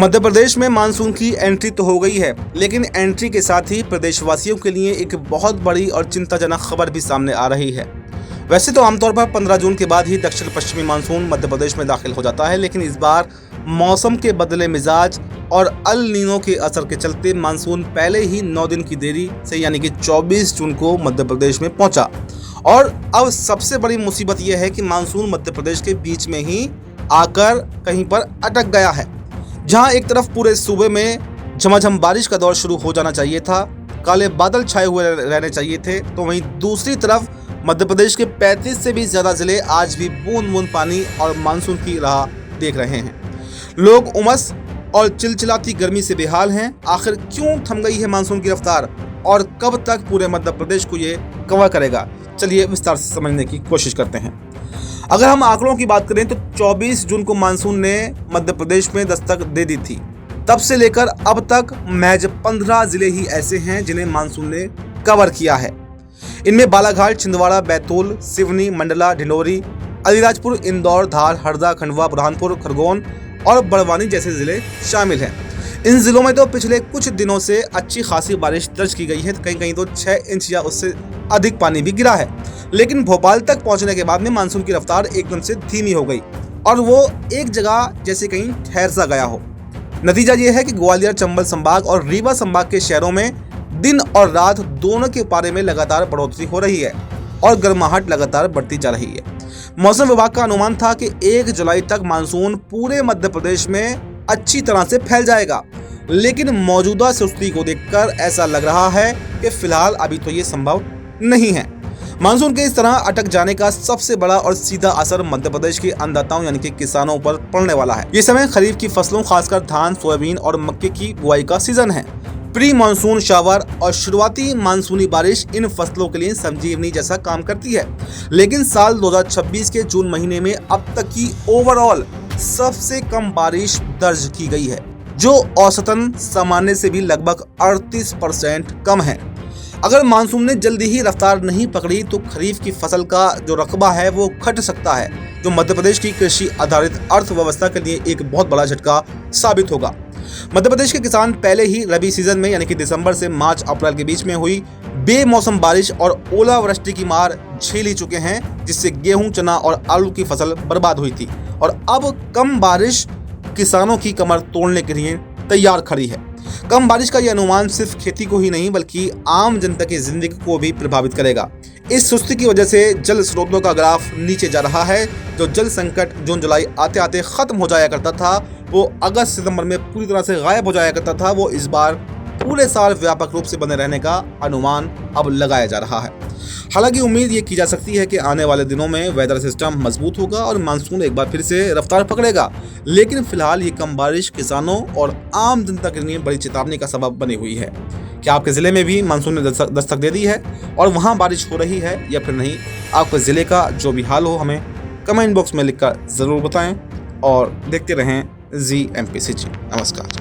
मध्य प्रदेश में मानसून की एंट्री तो हो गई है, लेकिन एंट्री के साथ ही प्रदेशवासियों के लिए एक बहुत बड़ी और चिंताजनक खबर भी सामने आ रही है। वैसे तो आमतौर पर 15 जून के बाद ही दक्षिण पश्चिमी मानसून मध्य प्रदेश में दाखिल हो जाता है, लेकिन इस बार मौसम के बदले मिजाज और अल नीनो के असर के चलते मानसून पहले ही 9 दिन की देरी से यानी कि 24 जून को मध्य प्रदेश में पहुंचा। और अब सबसे बड़ी मुसीबत यह है कि मानसून मध्य प्रदेश के बीच में ही आकर कहीं पर अटक गया है। जहां एक तरफ पूरे सूबे में झमाझम बारिश का दौर शुरू हो जाना चाहिए था, काले बादल छाए हुए रहने चाहिए थे, तो वहीं दूसरी तरफ मध्य प्रदेश के 35 से भी ज्यादा जिले आज भी बूंद बूंद पानी और मानसून की राह देख रहे हैं। लोग उमस और चिलचिलाती गर्मी से बेहाल हैं। आखिर क्यों थम गई है मानसून की रफ्तार और कब तक पूरे मध्य प्रदेश को ये कवर करेगा? चलिए विस्तार से समझने की कोशिश करते हैं। अगर हम आंकड़ों की बात करें तो 24 जून को मानसून ने मध्य प्रदेश में दस्तक दे दी थी। तब से लेकर अब तक महज 15 जिले ही ऐसे हैं जिन्हें मानसून ने कवर किया है। इनमें बालाघाट, छिंदवाड़ा, बैतूल, सिवनी, मंडला, ढिंडोरी, अलीराजपुर, इंदौर, धार, हरदा, खंडवा, बुरहानपुर, खरगोन और बड़वानी जैसे जिले शामिल हैं। इन जिलों में तो पिछले कुछ दिनों से अच्छी खासी बारिश दर्ज की गई है। कहीं कहीं तो 6 इंच या उससे अधिक पानी भी गिरा है। लेकिन भोपाल तक पहुंचने के बाद में मानसून की रफ्तार एकदम से धीमी हो गई और वो एक जगह जैसे कहीं ठहर सा गया हो। नतीजा ये है कि ग्वालियर, चंबल संभाग और रीवा संभाग के शहरों में दिन और रात दोनों के पारे में लगातार बढ़ोतरी हो रही है और गर्माहट लगातार बढ़ती जा रही है। मौसम विभाग का अनुमान था कि 1 जुलाई तक मानसून पूरे मध्य प्रदेश में अच्छी तरह से फैल जाएगा, लेकिन मौजूदा सुस्ती को देखकर ऐसा लग रहा है कि फिलहाल अभी तो ये संभव नहीं है। मानसून के इस तरह अटक जाने का सबसे बड़ा और सीधा असर मध्य प्रदेश के अन्नदाताओं यानी कि किसानों पर पड़ने वाला है। ये समय खरीफ की फसलों खासकर धान, सोयाबीन और मक्के की बुआई का सीजन है। प्री मानसून शावर और शुरुआती मानसूनी बारिश इन फसलों के लिए संजीवनी जैसा काम करती है, लेकिन साल 2026 के जून महीने में अब तक की ओवरऑल सबसे कम बारिश दर्ज की गई है, जो औसतन सामान्य से भी लगभग 38% कम है। अगर मानसून ने जल्दी ही रफ्तार नहीं पकड़ी तो खरीफ की फसल का जो रकबा है वो घट सकता है, जो मध्य प्रदेश की कृषि आधारित अर्थव्यवस्था के लिए एक बहुत बड़ा झटका साबित होगा। मध्य प्रदेश के किसान पहले ही रबी सीजन में यानी कि दिसंबर से मार्च अप्रैल के बीच में हुई बेमौसम बारिश और ओलावृष्टि की मार झेल ही चुके हैं, जिससे गेहूं, चना और आलू की फसल बर्बाद हुई थी और अब कम बारिश किसानों की कमर तोड़ने के लिए तैयार खड़ी है। कम बारिश का यह अनुमान सिर्फ खेती को ही नहीं बल्कि आम जनता की जिंदगी को भी प्रभावित करेगा। इस सुस्ती की वजह से जल स्रोतों का ग्राफ नीचे जा रहा है। जो जल संकट जून जुलाई आते आते खत्म हो जाया करता था, वो अगस्त सितंबर में पूरी तरह से गायब हो जाया करता था, वो इस बार पूरे साल व्यापक रूप से बने रहने का अनुमान अब लगाया जा रहा है। हालांकि उम्मीद ये की जा सकती है कि आने वाले दिनों में वेदर सिस्टम मजबूत होगा और मानसून एक बार फिर से रफ्तार पकड़ेगा, लेकिन फिलहाल ये कम बारिश किसानों और आम जनता के लिए बड़ी चेतावनी का सबब बनी हुई है। क्या आपके ज़िले में भी मानसून ने दस्तक दे दी है और वहाँ बारिश हो रही है या फिर नहीं? आपके ज़िले का जो भी हाल हो हमें कमेंट बॉक्स में लिखकर ज़रूर बताएं और देखते रहें ZMPCG। नमस्कार।